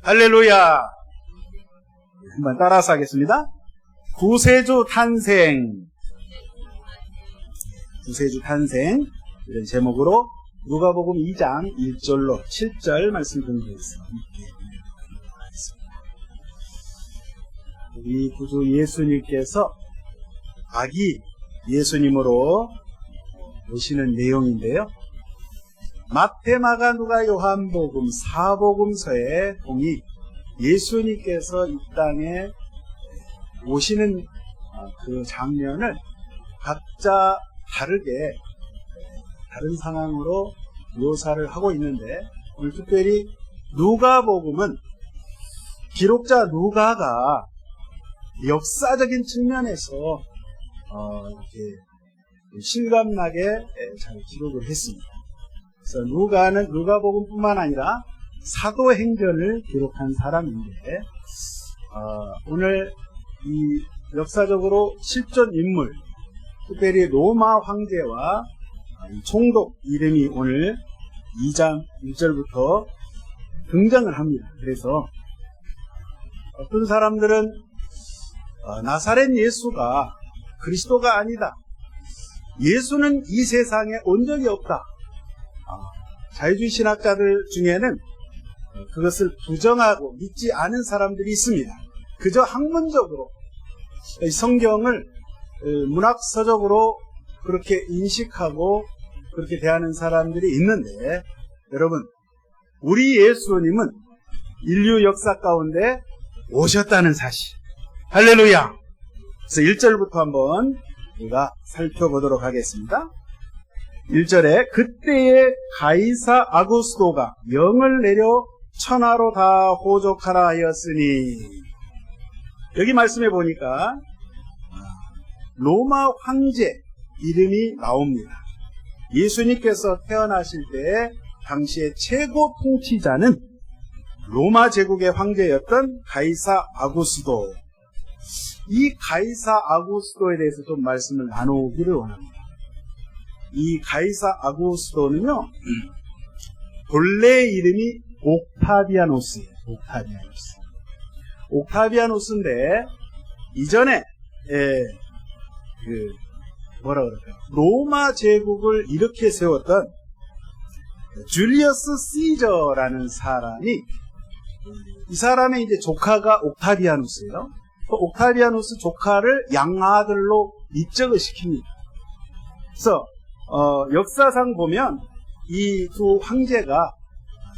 할렐루야. 한번 따라서 하겠습니다. 구세주 탄생. 구세주 탄생. 이런 제목으로 누가복음 2장 1절로 7절 말씀 공부해서 우리 구주 예수님께서 아기 예수님으로 오시는 내용인데요. 마태, 마가, 누가, 요한복음, 사복음서에 보니 예수님께서 이 땅에 오시는 그 장면을 각자 다르게 다른 상황으로 묘사를 하고 있는데, 오늘 특별히 누가복음은 기록자 누가가 역사적인 측면에서 이렇게 실감나게 잘 기록을 했습니다. 그래서 누가는 누가복음뿐만 아니라 사도행전을 기록한 사람인데, 오늘 이 역사적으로 실존 인물, 특별히 로마 황제와 총독 이름이 오늘 2장 1절부터 등장을 합니다. 그래서 어떤 사람들은 나사렛 예수가 그리스도가 아니다, 예수는 이 세상에 온 적이 없다, 자유주의 신학자들 중에는 그것을 부정하고 믿지 않은 사람들이 있습니다. 그저 학문적으로 성경을 문학서적으로 그렇게 인식하고 그렇게 대하는 사람들이 있는데, 여러분, 우리 예수님은 인류 역사 가운데 오셨다는 사실, 할렐루야. 그래서 1절부터 한번 우리가 살펴보도록 하겠습니다. 1절에 그때에 가이사 아구스도가 명을 내려 천하로 다 호족하라 하였으니, 여기 말씀해 보니까 로마 황제 이름이 나옵니다. 예수님께서 태어나실 때 당시의 최고 통치자는 로마 제국의 황제였던 가이사 아구스도. 이 가이사 아구스도에 대해서 좀 말씀을 나누기를 원합니다. 이 가이사 아구스도는요, 본래 이름이 옥타비아노스예요. 옥타비아노스인데, 이전에 로마 제국을 이렇게 세웠던 줄리어스 시저라는 사람이, 이 사람의 이제 조카가 옥타비아누스예요. 그 옥타비아누스 조카를 양아들로 입적을 시킵니다. 그래서 역사상 보면 이 두 황제가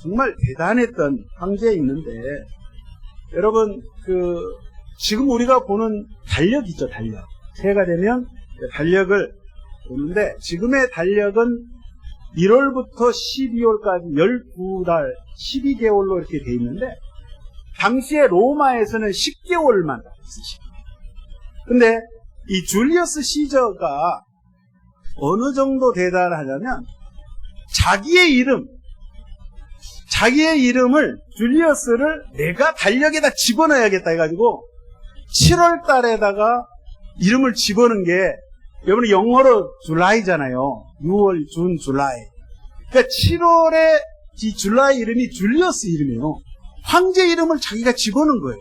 정말 대단했던 황제였는데, 여러분, 지금 우리가 보는 달력 있죠, 달력. 새해가 되면 달력을 보는데, 지금의 달력은 1월부터 12월까지 12달, 12개월로 이렇게 돼 있는데, 당시에 로마에서는 10개월만 있으시고, 근데 이 줄리어스 시저가 어느 정도 대단하냐면, 자기의 이름을, 줄리어스를 내가 달력에다 집어넣어야겠다 해가지고 7월 달에다가 이름을 집어넣은 게, 여러분 영어로 줄라이잖아요. 6월, 준, 줄라이. 그러니까 7월에 이 줄라이 이름이 줄리어스 이름이에요. 황제 이름을 자기가 집어넣은 거예요.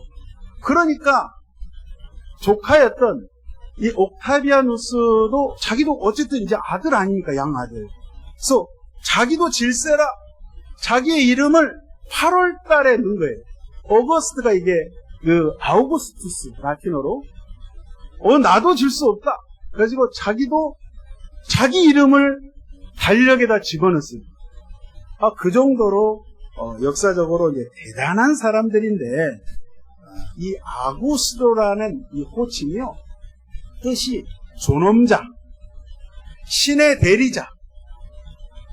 그러니까 조카였던 이 옥타비아누스도 자기도 어쨌든 이제 아들 아닙니까, 양아들. 그래서 자기도 질세라 자기의 이름을 8월 달에 넣은 거예요. 어거스트가 이게 아우구스투스 라틴어로, 나도 질 수 없다. 그래가지고 자기도 자기 이름을 달력에다 집어넣었어요. 그 정도로 역사적으로 이제 대단한 사람들인데, 이 아구스도라는 이 호칭이요, 뜻이 존엄자, 신의 대리자,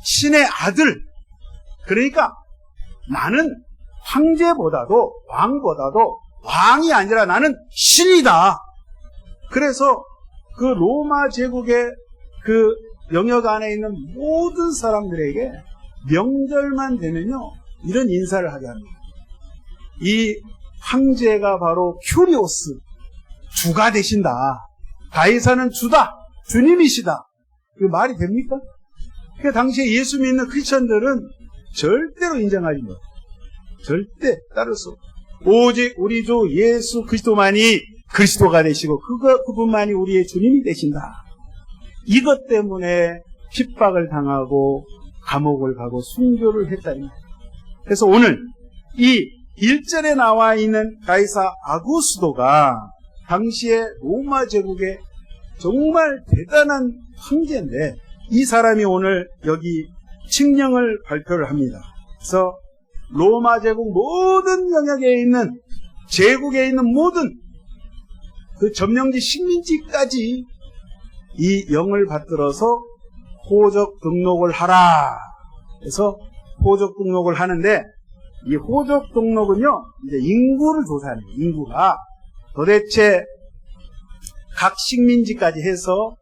신의 아들. 그러니까 나는 황제보다도, 왕보다도 왕이 아니라 나는 신이다. 그래서 그 로마 제국의 그 영역 안에 있는 모든 사람들에게 명절만 되면요, 이런 인사를 하게 합니다. 이 황제가 바로 큐리오스, 주가 되신다. 가이사는 주다, 주님이시다. 그 말이 됩니까? 그 당시에 예수 믿는 크리스천들은 절대로 인정하지 못해요. 절대 따를 수 없고 오직 우리 주 예수 그리스도만이 그리스도가 되시고 그분만이 우리의 주님이 되신다. 이것 때문에 핍박을 당하고 감옥을 가고 순교를 했다. 그래서 오늘 이 1절에 나와 있는 가이사 아구스도가 당시에 로마 제국의 정말 대단한 황제인데 이 사람이 오늘 여기 칙령을 발표를 합니다. 그래서 로마 제국 모든 영역에 있는 제국에 있는 모든 그 점령지 식민지까지 이 영을 받들어서 호적 등록을 하라. 그래서 호적 등록을 하는데 이 호적 등록은요 이제 인구를 조사하는 거예요. 인구가 도대체 각 식민지까지 해서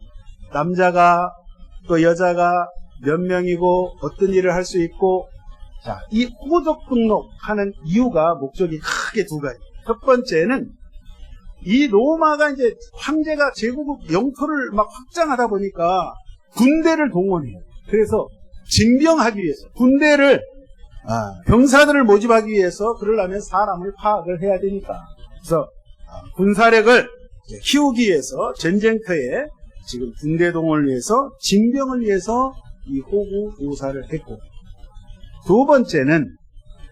남자가 또 여자가 몇 명이고 어떤 일을 할 수 있고 자, 이 호적 등록하는 이유가 목적이 크게 두 가지. 첫 번째는 이 로마가 이제 황제가 제국 영토를 막 확장하다 보니까 군대를 동원해요. 그래서 징병하기 위해서 군대를 병사들을 모집하기 위해서 그러려면 사람을 파악을 해야 되니까 그래서 군사력을 키우기 위해서 전쟁터에 지금 군대 동원을 위해서 징병을 위해서 이 호구 조사를 했고 두 번째는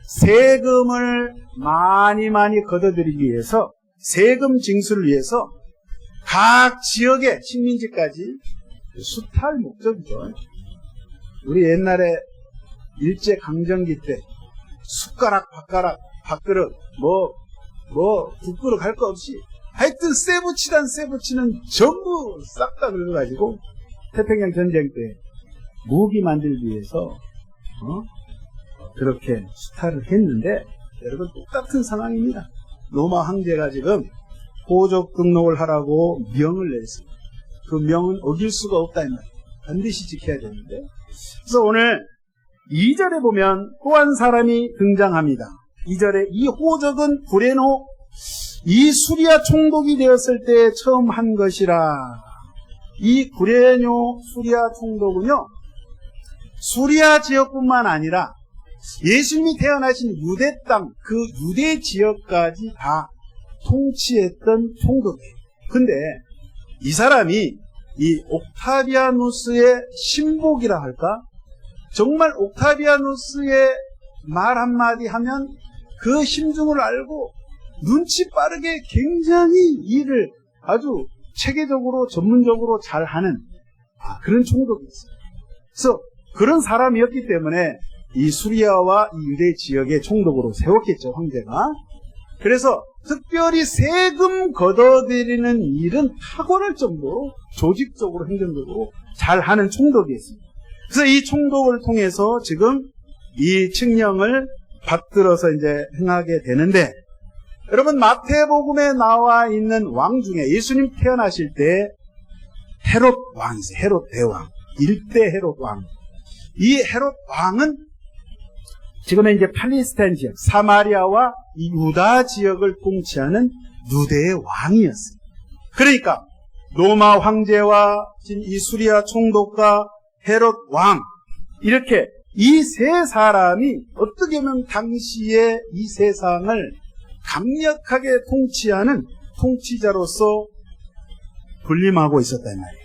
세금을 많이 걷어들이기 위해서 세금 징수를 위해서 각 지역의 식민지까지 수탈 목적이죠. 우리 옛날에 일제강점기 때 숟가락, 밥그릇, 국그릇 할 거 없이 하여튼 세부치는 전부 싹 다 긁어가지고 태평양 전쟁 때 무기 만들기 위해서 그렇게 수탈을 했는데 여러분 똑같은 상황입니다. 로마 황제가 지금 호적 등록을 하라고 명을 냈습니다. 그 명은 어길 수가 없다 이 말이에요. 반드시 지켜야 되는데 그래서 오늘 2절에 보면 또 한 사람이 등장합니다. 2절에 이 호적은 구레노 이 수리아 총독이 되었을 때 처음 한 것이라. 이 구레노 수리아 총독은요 수리아 지역뿐만 아니라 예수님이 태어나신 유대 땅, 그 유대 지역까지 다 통치했던 총독이에요. 근데 이 사람이 이 옥타비아누스의 신복이라 할까? 정말 옥타비아누스의 말 한마디 하면 그 심중을 알고 눈치 빠르게 굉장히 일을 아주 체계적으로 전문적으로 잘하는 그런 총독이었어요. 그래서 그런 사람이었기 때문에 이 수리아와 이 유대 지역의 총독으로 세웠겠죠, 황제가. 그래서 특별히 세금 걷어들이는 일은 탁월할 정도로 조직적으로 행정적으로 잘하는 총독이었습니다. 그래서 이 총독을 통해서 지금 이 칙령을 받들어서 이제 행하게 되는데 여러분 마태복음에 나와 있는 왕 중에 예수님 태어나실 때 헤롯 왕이 있어요. 헤롯 대왕. 1대 헤롯 왕. 이 헤롯 왕은 지금은 이제 팔레스타인 지역, 사마리아와 이 유다 지역을 통치하는 유대의 왕이었어요. 그러니까 로마 황제와 이 수리아 총독과 헤롯 왕 이렇게 이 세 사람이 어떻게 보면 당시에 이 세상을 강력하게 통치하는 통치자로서 군림하고 있었단 말이에요.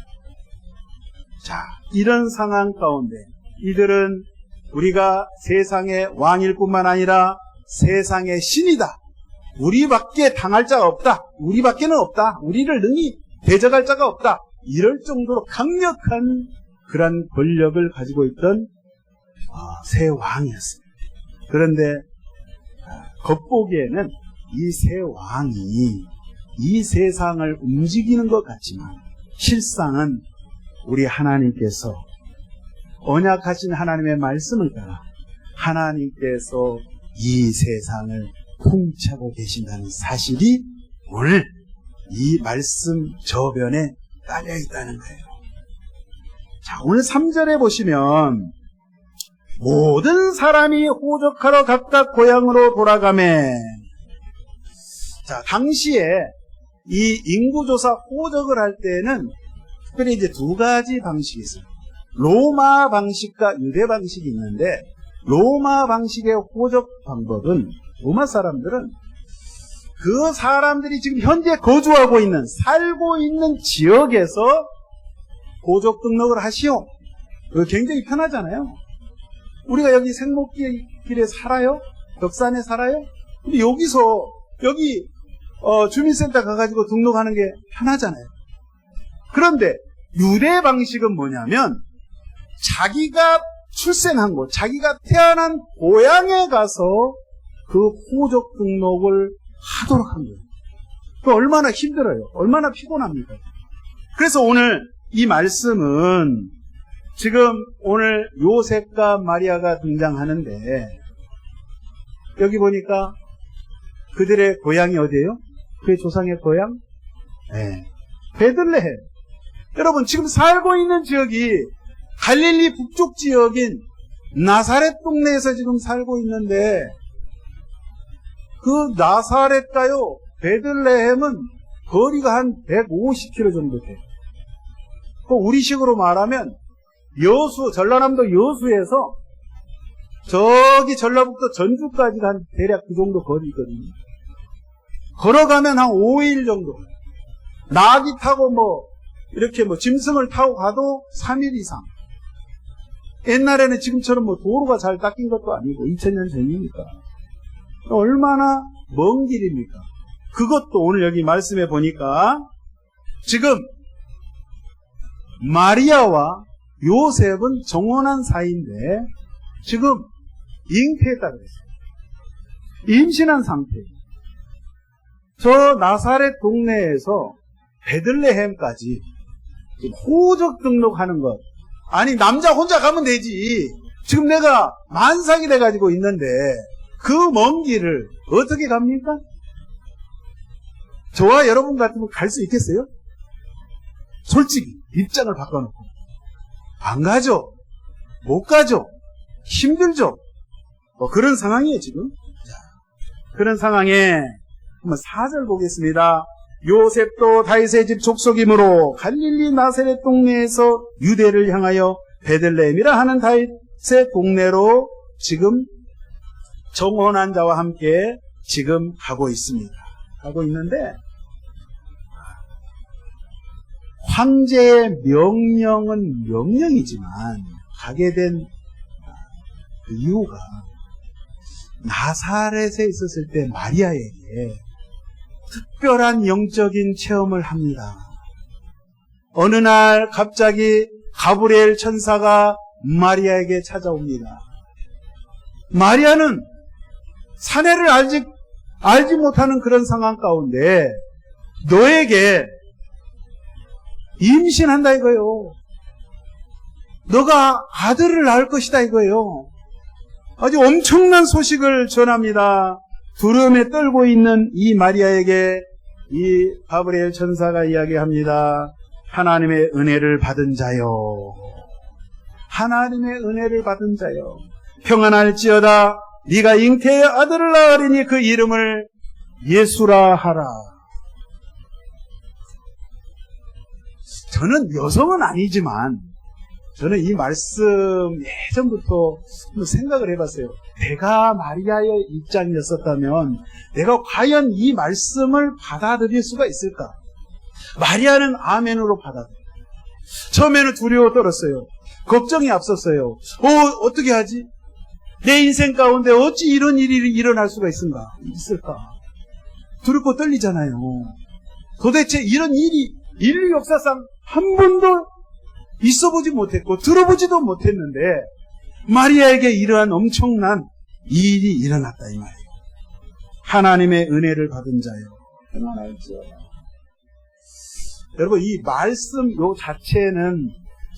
자, 이런 상황 가운데 이들은 우리가 세상의 왕일 뿐만 아니라 세상의 신이다. 우리밖에 당할 자가 없다. 우리밖에는 없다. 우리를 능히 대적할 자가 없다. 이럴 정도로 강력한 그런 권력을 가지고 있던 세 왕이었습니다. 그런데 겉보기에는 이 세 왕이 이 세상을 움직이는 것 같지만 실상은 우리 하나님께서 언약하신 하나님의 말씀을 따라 하나님께서 이 세상을 통치하고 계신다는 사실이 오늘 이 말씀 저변에 딸려 있다는 거예요. 자, 오늘 3절에 보시면 모든 사람이 호적하러 각각 고향으로 돌아가매. 자, 당시에 이 인구조사 호적을 할 때는 특별히 이제 두 가지 방식이 있어요. 로마 방식과 유대 방식이 있는데 로마 방식의 호적 방법은 로마 사람들은 그 사람들이 지금 현재 거주하고 있는 살고 있는 지역에서 호적 등록을 하시오. 굉장히 편하잖아요. 우리가 여기 생목길에 살아요? 덕산에 살아요? 근데 여기서 여기 주민센터 가가지고 등록하는 게 편하잖아요. 그런데 유대 방식은 뭐냐면 자기가 출생한 곳, 자기가 태어난 고향에 가서 그 호적 등록을 하도록 한 거예요. 그 얼마나 힘들어요. 얼마나 피곤합니까? 그래서 오늘 이 말씀은 지금 오늘 요셉과 마리아가 등장하는데 여기 보니까 그들의 고향이 어디예요? 그의 조상의 고향? 네. 베들레헴. 여러분 지금 살고 있는 지역이 갈릴리 북쪽 지역인 나사렛 동네에서 지금 살고 있는데 그 나사렛가요 베들레헴은 거리가 한 150km 정도 돼요. 우리식으로 말하면 전라남도 여수에서 저기 전라북도 전주까지가 한 대략 그 정도 거리거든요. 걸어가면 한 5일 정도. 나귀 타고 이렇게 짐승을 타고 가도 3일 이상. 옛날에는 지금처럼 도로가 잘 닦인 것도 아니고 2000년 전이니까. 얼마나 먼 길입니까? 그것도 오늘 여기 말씀해 보니까 지금 마리아와 요셉은 정혼한 사이인데 지금 잉태했다 그랬어요. 임신한 상태예요. 저 나사렛 동네에서 베들레헴까지 호적 등록하는 것. 아니 남자 혼자 가면 되지. 지금 내가 만삭이 돼가지고 있는데 그 먼 길을 어떻게 갑니까? 저와 여러분 같으면 갈 수 있겠어요? 솔직히 입장을 바꿔놓고 안 가죠. 못 가죠. 힘들죠. 그런 상황이에요 지금. 그런 상황에 한번 4절 보겠습니다. 요셉도 다윗의 집 족속이므로 갈릴리 나사렛 동네에서 유대를 향하여 베들레헴이라 하는 다윗의 동네로 지금 정혼한 자와 함께 지금 가고 있습니다. 가고 있는데 황제의 명령은 명령이지만 가게 된 그 이유가 나사렛에 있었을 때 마리아에게 특별한 영적인 체험을 합니다. 어느 날 갑자기 가브리엘 천사가 마리아에게 찾아옵니다. 마리아는 사내를 알지 못하는 그런 상황 가운데 너에게 임신한다 이거예요. 너가 아들을 낳을 것이다 이거예요. 아주 엄청난 소식을 전합니다. 두려움에 떨고 있는 이 마리아에게 이 가브리엘 천사가 이야기합니다. 하나님의 은혜를 받은 자요. 하나님의 은혜를 받은 자요. 평안할지어다. 네가 잉태의 아들을 낳으리니 그 이름을 예수라 하라. 저는 여성은 아니지만 저는 이 말씀 예전부터 생각을 해봤어요. 내가 마리아의 입장이었었다면 내가 과연 이 말씀을 받아들일 수가 있을까? 마리아는 아멘으로 받아들여요. 처음에는 두려워 떨었어요. 걱정이 앞섰어요. 어떻게 하지? 내 인생 가운데 어찌 이런 일이 일어날 수가 있을까? 두렵고 떨리잖아요. 도대체 이런 일이 인류 역사상 한 번도 있어보지 못했고 들어보지도 못했는데 마리아에게 이러한 엄청난 일이 일어났다 이 말이에요. 하나님의 은혜를 받은 자요. 평안할지어다. 여러분 이 말씀 요 자체는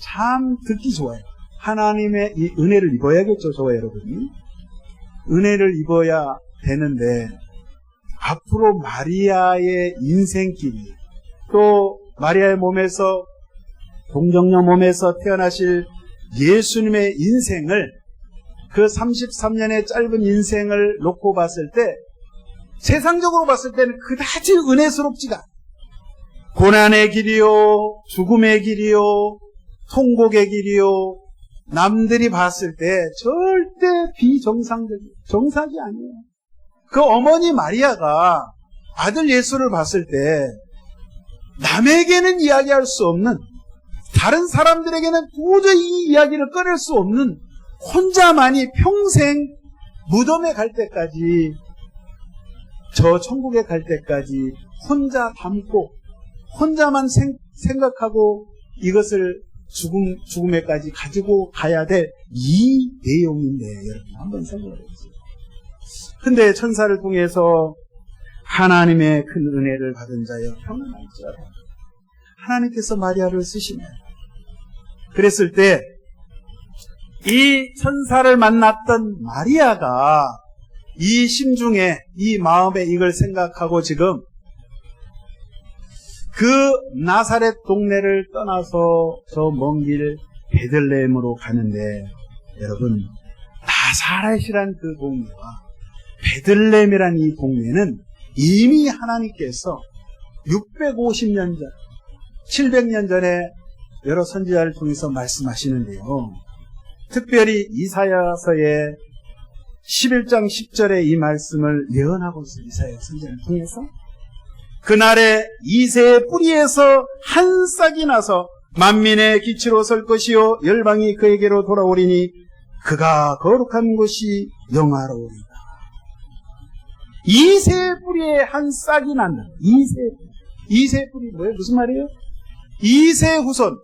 참 듣기 좋아요. 하나님의 이 은혜를 입어야겠죠, 저와 여러분이. 은혜를 입어야 되는데 앞으로 마리아의 인생길이 또 마리아의 몸에서 동정녀 몸에서 태어나실 예수님의 인생을 그 33년의 짧은 인생을 놓고 봤을 때 세상적으로 봤을 때는 그다지 은혜스럽지가 고난의 길이요 죽음의 길이요 통곡의 길이요 남들이 봤을 때 절대 비정상적이에요. 정상이 아니에요. 그 어머니 마리아가 아들 예수를 봤을 때 남에게는 이야기할 수 없는, 다른 사람들에게는 도저히 이 이야기를 꺼낼 수 없는, 혼자만이 평생 무덤에 갈 때까지, 저 천국에 갈 때까지 혼자 담고 혼자만 생각하고 이것을 죽음에까지 가지고 가야 될 이 내용인데, 여러분 한번 생각을 해보세요. 근데 천사를 통해서 하나님의 큰 은혜를 받은 자여 평안할지어다, 하나님께서 마리아를 쓰시면, 그랬을 때 이 천사를 만났던 마리아가 이 심중에, 이 마음에 이걸 생각하고 지금 그 나사렛 동네를 떠나서 저 먼 길 베들레헴으로 가는데, 여러분 나사렛이란 그 동네와 베들레헴이란 이 동네는 이미 하나님께서 650년 전, 700년 전에 여러 선지자를 통해서 말씀하시는데요. 특별히 이사야서의 11장 10절에 이 말씀을 예언하고 있어요. 이사야 선지자를 통해서. 그날에 이새의 뿌리에서 한 싹이 나서 만민의 기치로 설 것이요 열방이 그에게로 돌아오리니 그가 거룩한 것이 영화로우리다. 이새의 뿌리에 한 싹이 난다. 이새의 뿌리 뭐예요? 무슨 말이에요? 이새 후손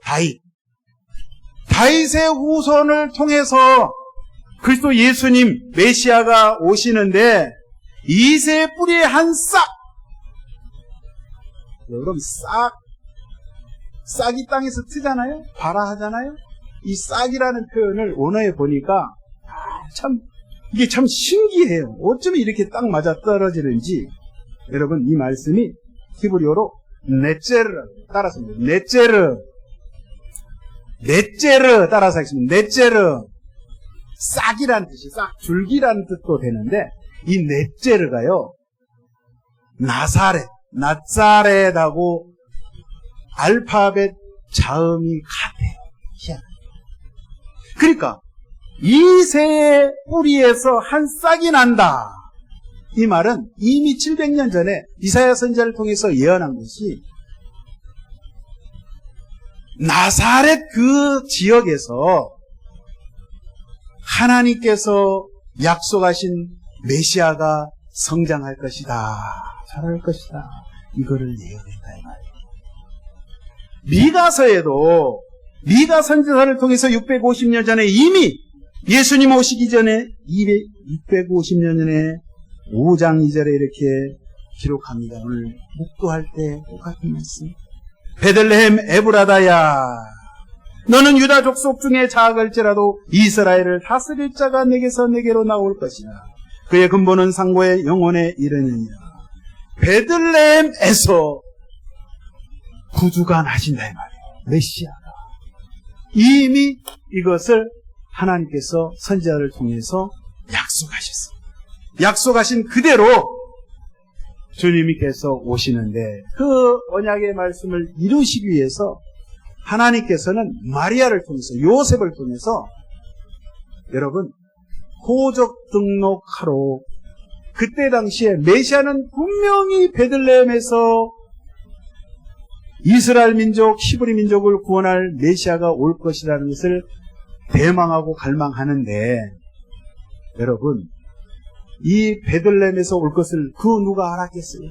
다윗의 후손을 통해서 그리스도 예수님 메시아가 오시는데, 이새의 뿌리에 한 싹, 여러분 싹이 땅에서 트잖아요? 발아하잖아요? 이 싹이라는 표현을 원어에 보니까 이게 참 신기해요. 어쩌면 이렇게 딱 맞아 떨어지는지. 여러분 이 말씀이 히브리어로 넷제르 따라서 넷제르 따라서 하겠습니다. 넷제르, 싹이라는 뜻이, 싹 줄기라는 뜻도 되는데, 이 넷제르가요 나사렛하고 알파벳 자음이 같아요. 희한하게. 그러니까 이새의 뿌리에서 한 싹이 난다. 이 말은 이미 700년 전에 이사야 선지자를 통해서 예언한 것이, 나사렛 그 지역에서 하나님께서 약속하신 메시아가 성장할 것이다, 자랄 것이다, 이거를 예언했다 이 말이에요. 미가 선지자를 통해서 650년 전에 이미 예수님 오시기 전에 650년 전에 5장 2절에 이렇게 기록합니다. 오늘 묵도할 때 똑같은 말씀. 베들레헴 에브라다야, 너는 유다 족속 중에 작을지라도 이스라엘을 다스릴 자가 내게서 내게로 나올 것이라. 그의 근본은 상고의 영혼에 이르느니라. 베들레헴에서 구주가 나신다 이 말이에요. 메시아가. 이미 이것을 하나님께서 선지자를 통해서 약속하셨어요. 약속하신 그대로 주님께서 오시는데, 그 언약의 말씀을 이루시기 위해서 하나님께서는 마리아를 통해서, 요셉을 통해서, 여러분 호적 등록하러, 그때 당시에 메시아는 분명히 베들레헴에서 이스라엘 민족, 히브리 민족을 구원할 메시아가 올 것이라는 것을 대망하고 갈망하는데, 여러분 이 베들레헴에서 올 것을 그 누가 알았겠어요?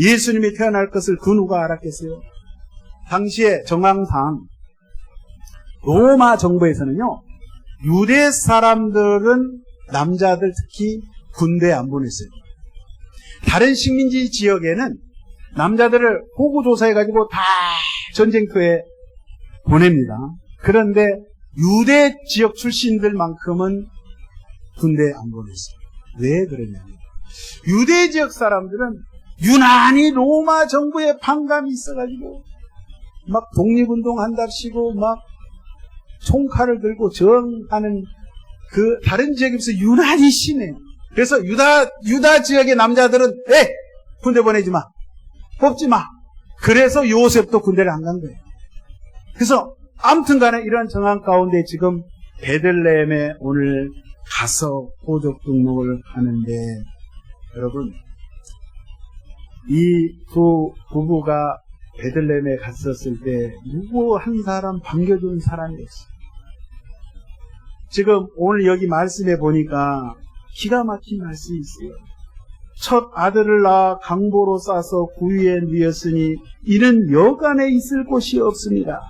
예수님이 태어날 것을 그 누가 알았겠어요? 당시의 정황상 로마 정부에서는요, 유대 사람들은 남자들 특히 군대에 안 보냈어요. 다른 식민지 지역에는 남자들을 호구조사해가지고 다 전쟁터에 보냅니다. 그런데 유대 지역 출신들만큼은 군대에 안 보냈어요. 왜 그러냐면, 유대 지역 사람들은 유난히 로마 정부에 반감이 있어가지고 막 독립운동 한답시고 막 총칼을 들고 저항하는 그 다른 지역에 비해서 유난히 심해요. 그래서 유다 지역의 남자들은 군대 보내지 마, 뽑지 마. 그래서 요셉도 군대를 안 간 거예요. 그래서 아무튼 간에 이런 정황 가운데 지금 베들레헴에 오늘 가서 호적 등록을 하는데, 여러분, 이 두 부부가 베들레헴에 갔었을 때 누구 한 사람 반겨주는 사람이 없어요. 지금 오늘 여기 말씀해 보니까 기가 막힌 말씀이 있어요. 첫 아들을 낳아 강보로 싸서 구유에 누였으니 이는 여간에 있을 곳이 없습니다.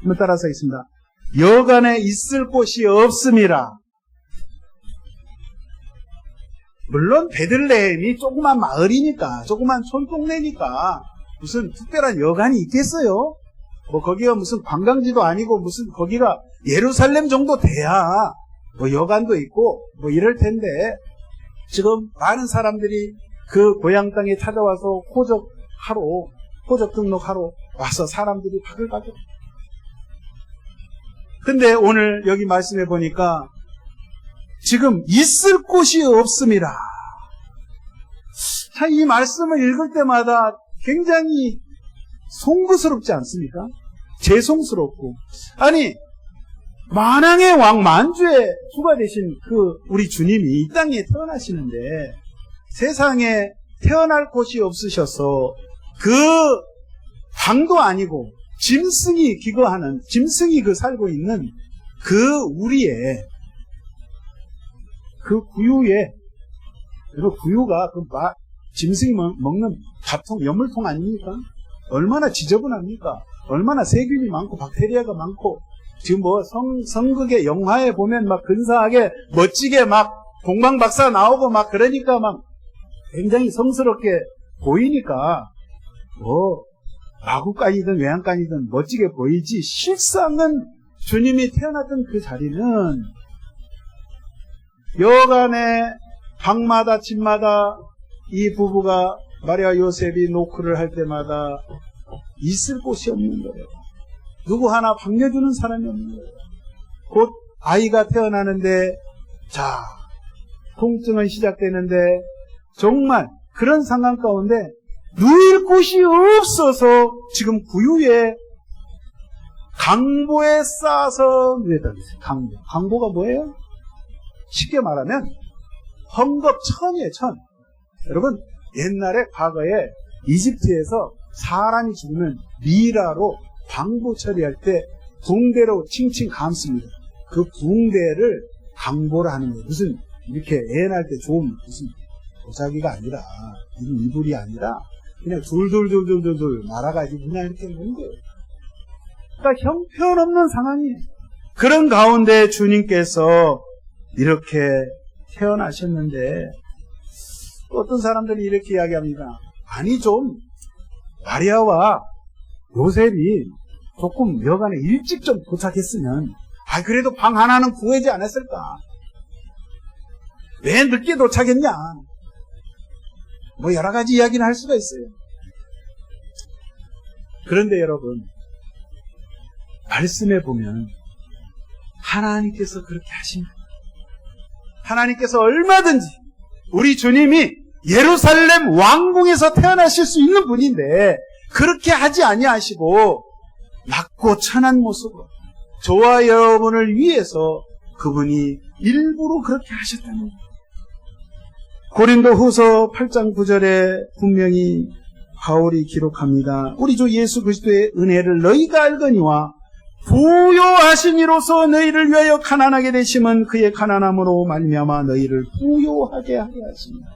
한번 따라서 하겠습니다. 여간에 있을 곳이 없습니다. 물론 베들레헴이 조그만 마을이니까, 조그만 촌동네니까 무슨 특별한 여관이 있겠어요? 뭐 거기가 무슨 관광지도 아니고 무슨 거기가 예루살렘 정도 돼야 뭐 여관도 있고 뭐 이럴 텐데, 지금 많은 사람들이 그 고향 땅에 찾아와서 호적 등록하러 와서 사람들이 바글바글. 근데 오늘 여기 말씀해 보니까 지금 있을 곳이 없습니다. 참, 이 말씀을 읽을 때마다 굉장히 송구스럽지 않습니까? 죄송스럽고. 아니, 만왕의 왕, 만주의 주가 되신 우리 주님이 이 땅에 태어나시는데 세상에 태어날 곳이 없으셔서 그 방도 아니고 짐승이 살고 있는 그 우리의 그 구유에, 그 구유가 짐승이 먹는 밥통, 연물통 아닙니까? 얼마나 지저분합니까? 얼마나 세균이 많고 박테리아가 많고, 지금 뭐 성극의 영화에 보면 막 근사하게 멋지게 막 동방박사 나오고 막 그러니까 막 굉장히 성스럽게 보이니까 뭐 마구간이든 외양간이든 멋지게 보이지, 실상은 주님이 태어났던 그 자리는 여간에 방마다 집마다 이 부부가 마리아 요셉이 노크를 할 때마다 있을 곳이 없는 거예요. 누구 하나 반겨주는 사람이 없는 거예요. 곧 아이가 태어나는데, 자, 통증은 시작되는데, 정말 그런 상황 가운데 누일 곳이 없어서 지금 구유에 강보에 싸서 누였다고 했어요. 강보가 뭐예요? 쉽게 말하면 헝겊천이에요. 천. 여러분, 옛날에 과거에 이집트에서 사람이 죽으면 미라로 방부 처리할 때 붕대로 칭칭 감습니다. 그 붕대를 강보를 하는 거예요. 무슨 이렇게 애 낳을 때 좋은 무슨 도자기가 아니라, 이불이 아니라 그냥 둘둘둘둘둘 말아가지고 그냥 이렇게 놓은 거예요. 그러니까 형편없는 상황이에요. 그런 가운데 주님께서 이렇게 태어나셨는데, 어떤 사람들이 이렇게 이야기합니다. 아니, 좀 마리아와 요셉이 조금 여간에 일찍 좀 도착했으면 그래도 방 하나는 구하지 않았을까? 왜 늦게 도착했냐? 뭐 여러 가지 이야기는 할 수가 있어요. 그런데 여러분, 말씀에 보면 하나님께서 그렇게 하십니다. 하나님께서 얼마든지 우리 주님이 예루살렘 왕궁에서 태어나실 수 있는 분인데 그렇게 하지 아니하시고 낮고 천한 모습으로 저와 여러분을 위해서 그분이 일부러 그렇게 하셨다는 거예요. 고린도후서 8장 9절에 분명히 바울이 기록합니다. 우리 주 예수 그리스도의 은혜를 너희가 알거니와 부요하신 이로서 너희를 위하여 가난하게 되심은 그의 가난함으로 말미암아 너희를 부요하게 하게 하십니다.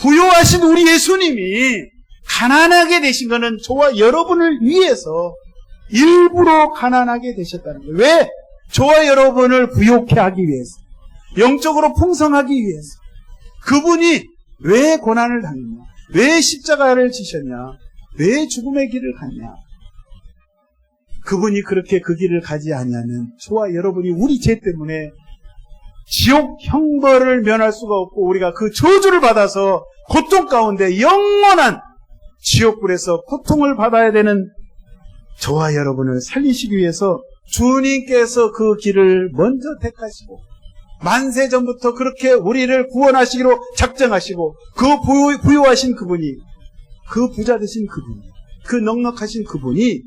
부요하신 우리 예수님이 가난하게 되신 것은 저와 여러분을 위해서 일부러 가난하게 되셨다는 거예요. 왜? 저와 여러분을 부요케 하기 위해서, 영적으로 풍성하기 위해서. 그분이 왜 고난을 당했냐? 왜 십자가를 지셨냐? 왜 죽음의 길을 갔냐? 그분이 그렇게 그 길을 가지 아니하면 저와 여러분이 우리 죄 때문에 지옥 형벌을 면할 수가 없고 우리가 그 저주를 받아서 고통 가운데 영원한 지옥불에서 고통을 받아야 되는 저와 여러분을 살리시기 위해서 주님께서 그 길을 먼저 택하시고 만세 전부터 그렇게 우리를 구원하시기로 작정하시고 그 부요하신 그분이, 그 부자 되신 그분이, 그 넉넉하신 그분이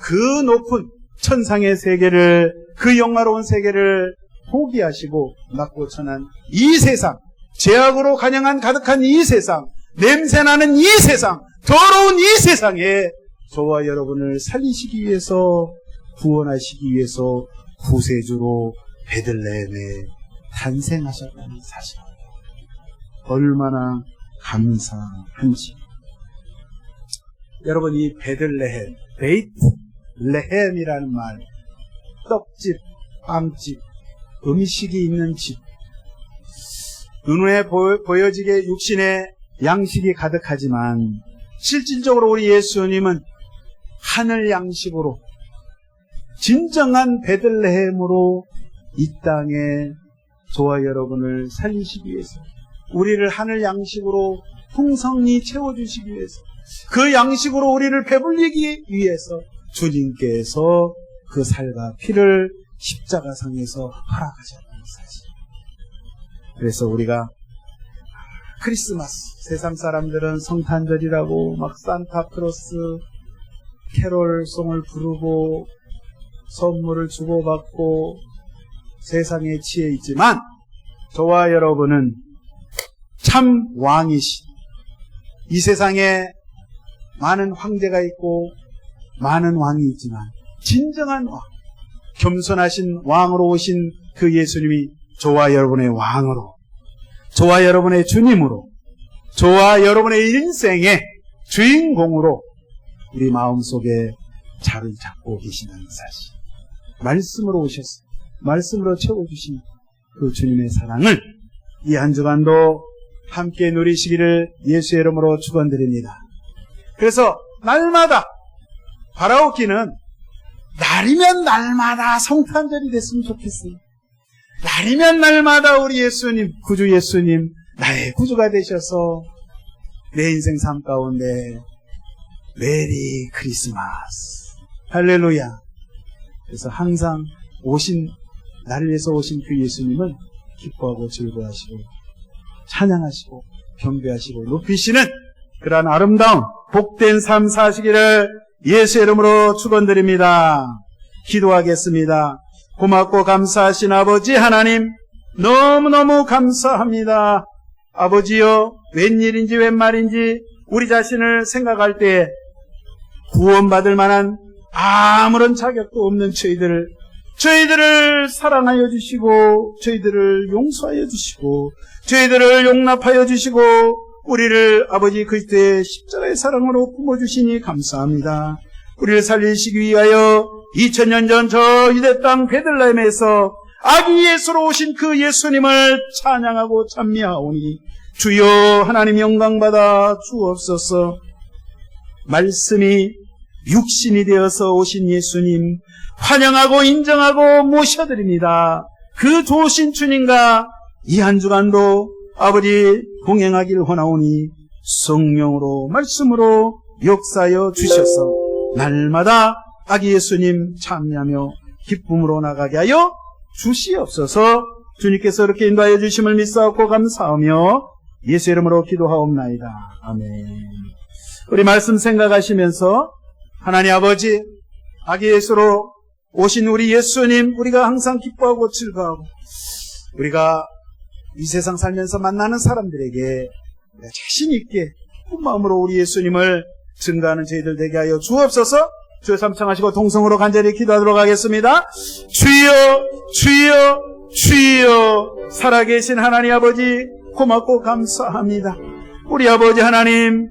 그 높은 천상의 세계를 그 영화로운 세계를 포기하시고 낮고 천한 이 세상, 죄악으로 가득한 이 세상, 냄새나는 이 세상, 더러운 이 세상에 저와 여러분을 살리시기 위해서, 구원하시기 위해서 구세주로 베들레헴에 탄생하셨다는 사실, 얼마나 감사한지. 여러분, 이 베들레헴, 베이트레헴이라는 말, 떡집, 빵집, 음식이 있는 집, 눈에 보여지게 육신의 양식이 가득하지만 실질적으로 우리 예수님은 하늘 양식으로, 진정한 베들레헴으로 이 땅에 저와 여러분을 살리시기 위해서, 우리를 하늘 양식으로 풍성히 채워주시기 위해서, 그 양식으로 우리를 배불리기 위해서 주님께서 그 살과 피를 십자가상에서 허락하셨다는 사실. 그래서 우리가 크리스마스, 세상 사람들은 성탄절이라고 막 산타크로스 캐롤송을 부르고 선물을 주고받고 세상에 취해 있지만, 저와 여러분은 참 왕이신, 이 세상에 많은 황제가 있고 많은 왕이 있지만 진정한 왕, 겸손하신 왕으로 오신 그 예수님이 저와 여러분의 왕으로, 저와 여러분의 주님으로, 저와 여러분의 인생의 주인공으로 우리 마음속에 자리를 잡고 계시다는 사실. 말씀으로 오셨어요. 말씀으로 채워주신 그 주님의 사랑을 이 한 주간도 함께 누리시기를 예수의 이름으로 축원드립니다. 그래서 날마다, 바라옵기는 날이면 날마다 성탄절이 됐으면 좋겠어요. 날이면 날마다 우리 예수님, 구주 예수님, 나의 구주가 되셔서 내 인생 삶 가운데 메리 크리스마스, 할렐루야. 그래서 항상 나를 위해서 오신 그 예수님을 기뻐하고 즐거워하시고 찬양하시고 경배하시고 높이시는 그러한 아름다운 복된 삶 사시기를 예수의 이름으로 축원드립니다. 기도하겠습니다. 고맙고 감사하신 아버지 하나님, 너무너무 감사합니다. 아버지여, 웬일인지 웬말인지 우리 자신을 생각할 때 구원받을 만한 아무런 자격도 없는 저희들을 사랑하여 주시고, 저희들을 용서하여 주시고, 저희들을 용납하여 주시고, 우리를 아버지 그리스도의 십자가의 사랑으로 품어주시니 감사합니다. 우리를 살리시기 위하여 2000년 전 저 유대 땅 베들레헴에서 아기 예수로 오신 그 예수님을 찬양하고 찬미하오니, 주여 하나님 영광받아 주옵소서. 말씀이 육신이 되어서 오신 예수님 환영하고 인정하고 모셔드립니다. 그 좋으신 주님과 이 한 주간도 아버지 동행하길 원하오니 성령으로 말씀으로 역사하여 주셔서 날마다 아기 예수님 찬미하며 기쁨으로 나가게 하여 주시옵소서. 주님께서 이렇게 인도하여 주심을 믿사옵고 감사하며 예수 이름으로 기도하옵나이다. 아멘. 우리 말씀 생각하시면서 하나님 아버지, 아기 예수로 오신 우리 예수님, 우리가 항상 기뻐하고 즐거워하고, 우리가 이 세상 살면서 만나는 사람들에게 자신 있게 기쁜 마음으로 우리 예수님을 증거하는 저희들 되게 하여 주옵소서. 주여 삼창하시고 동성으로 간절히 기도하도록 하겠습니다. 주여, 주여, 주여. 살아계신 하나님 아버지, 고맙고 감사합니다. 우리 아버지 하나님,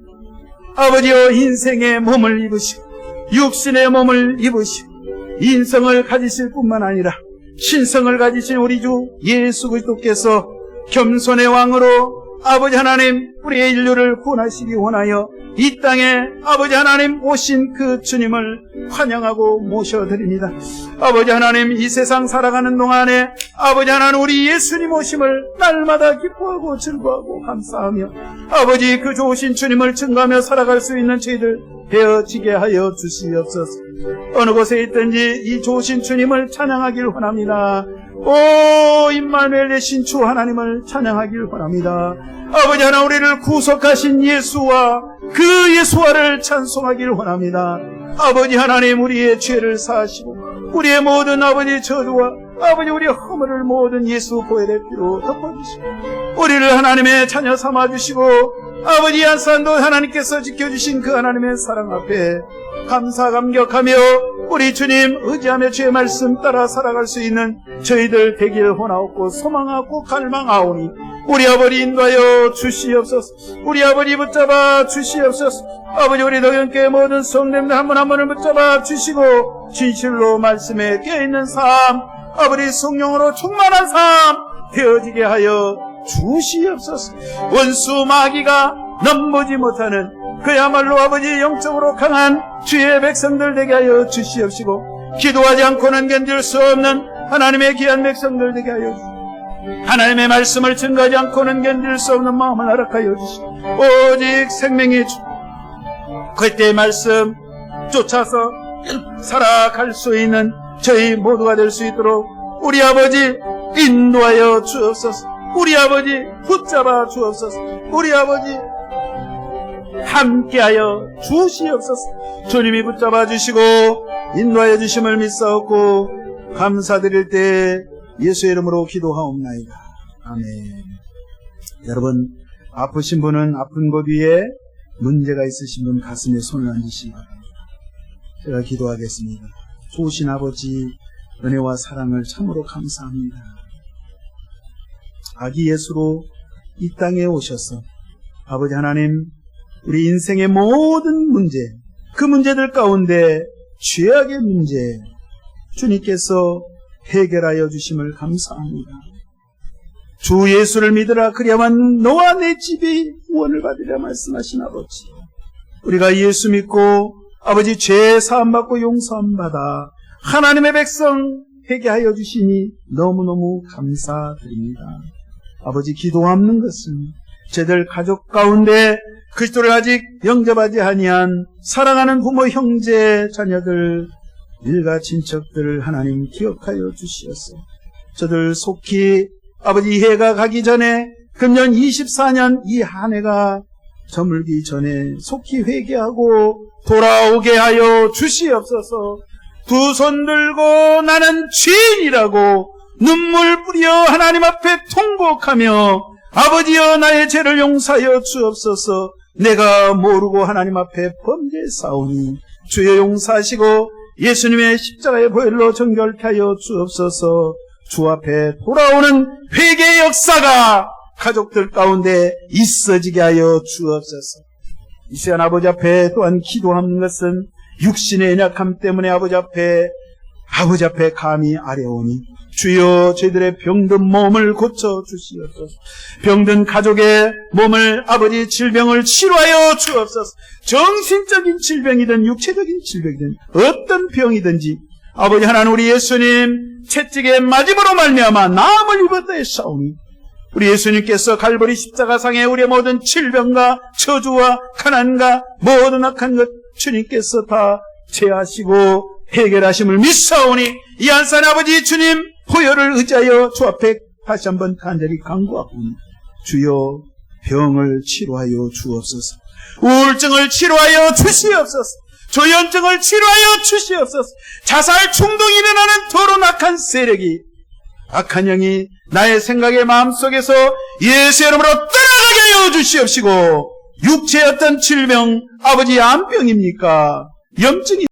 아버지여, 인생의 몸을 입으시고 육신의 몸을 입으시고 인성을 가지실 뿐만 아니라 신성을 가지신 우리 주 예수 그리스도께서 겸손의 왕으로 아버지 하나님 우리의 인류를 구원하시기 원하여 이 땅에 아버지 하나님 오신 그 주님을 환영하고 모셔드립니다. 아버지 하나님, 이 세상 살아가는 동안에 아버지 하나님 우리 예수님 오심을 날마다 기뻐하고 즐거워하고 감사하며 아버지 그 좋으신 주님을 증거하며 살아갈 수 있는 저희들 되어지게 하여 주시옵소서. 어느 곳에 있든지 이 좋으신 주님을 찬양하길 원합니다. 오 임마누엘 되신 주 하나님을 찬양하길 원합니다. 아버지 하나님 우리를 구속하신 예수와 그 예수와를 찬송하길 원합니다. 아버지 하나님 우리의 죄를 사하시고 우리의 모든 아버지 저주와 아버지 우리의 허물을 모든 예수 보혈의 피로 덮어주시고 우리를 하나님의 자녀 삼아주시고 아버지 한산도 하나님께서 지켜주신 그 하나님의 사랑 앞에 감사 감격하며 우리 주님 의지하며 주의 말씀 따라 살아갈 수 있는 저희들 되길 원하옵고 소망하고 갈망하오니 우리 아버지 인도하여 주시옵소서. 우리 아버지 붙잡아 주시옵소서. 아버지 우리 동영교회 모든 성도님들 한 분 한 분을 붙잡아 주시고 진실로 말씀에 깨어있는 삶 아버지 성령으로 충만한 삶 되어지게 하여 주시옵소서. 원수 마귀가 넘보지 못하는 그야말로 아버지 영적으로 강한 주의 백성들 되게 하여 주시옵시고 기도하지 않고는 견딜 수 없는 하나님의 귀한 백성들 되게 하여 주시옵시고 하나님의 말씀을 증거하지 않고는 견딜 수 없는 마음을 허락하여 주시고 오직 생명의 주 그때의 말씀 쫓아서 살아갈 수 있는 저희 모두가 될 수 있도록 우리 아버지 인도하여 주옵소서. 우리 아버지 붙잡아 주옵소서. 우리 아버지 함께하여 주시옵소서. 주님이 붙잡아 주시고 인도하여 주심을 믿사옵고 감사드릴 때 예수의 이름으로 기도하옵나이다. 아멘. 여러분 아프신 분은 아픈 곳 위에 문제가 있으신 분 가슴에 손을 얹으시기 바랍니다. 제가 기도하겠습니다. 좋으신 아버지 은혜와 사랑을 참으로 감사합니다. 아기 예수로 이 땅에 오셔서 아버지 하나님 우리 인생의 모든 문제 그 문제들 가운데 죄악의 문제 주님께서 해결하여 주심을 감사합니다. 주 예수를 믿으라 그리하면 너와 내 집이 구원을 받으리라 말씀하신 아버지 우리가 예수 믿고 아버지 죄 사함받고 용서함받아 하나님의 백성 되게 하여 주시니 너무너무 감사드립니다. 아버지 기도하는 것은 저들 가족 가운데 그리스도를 아직 영접하지 아니한 사랑하는 부모 형제 자녀들 일가 친척들을 하나님 기억하여 주시옵소서. 저들 속히 아버지 이 해가 가기 전에 금년 24년 이 한 해가 저물기 전에 속히 회개하고 돌아오게 하여 주시옵소서. 두 손 들고 나는 죄인이라고 눈물 뿌려 하나님 앞에 통곡하며 아버지여 나의 죄를 용서하여 주옵소서. 내가 모르고 하나님 앞에 범죄사오니 주여 용서하시고 예수님의 십자가의 보혈로 정결케 하여 주옵소서. 주 앞에 돌아오는 회개의 역사가 가족들 가운데 있어지게 하여 주옵소서. 이 시간 아버지 앞에 또한 기도하는 것은 육신의 연약함 때문에 아버지 앞에 감히 아뢰오니 주여 저희들의 병든 몸을 고쳐주시옵소서. 병든 가족의 몸을 아버지 질병을 치료하여 주옵소서. 정신적인 질병이든 육체적인 질병이든 어떤 병이든지 아버지 하나님 우리 예수님 채찍의 맞음으로 말미암아 나음을 입었다 했사오니 우리 예수님께서 갈보리 십자가상에 우리의 모든 질병과 저주와 가난과 모든 악한 것 주님께서 다 제하시고 해결하심을 믿사오니 이 안산 아버지 주님 보혈을 의지하여 주 앞에 다시 한번 간절히 간구하오니 주여 병을 치료하여 주옵소서. 우울증을 치료하여 주시옵소서. 조현증을 치료하여 주시옵소서. 자살 충동이 일어나는 더러운 악한 세력이 악한 영이 나의 생각의 마음속에서 예수의 이름으로 떠나가게 하여 주시옵시고 육체의 어떤 질병 아버지 암병입니까? 염증이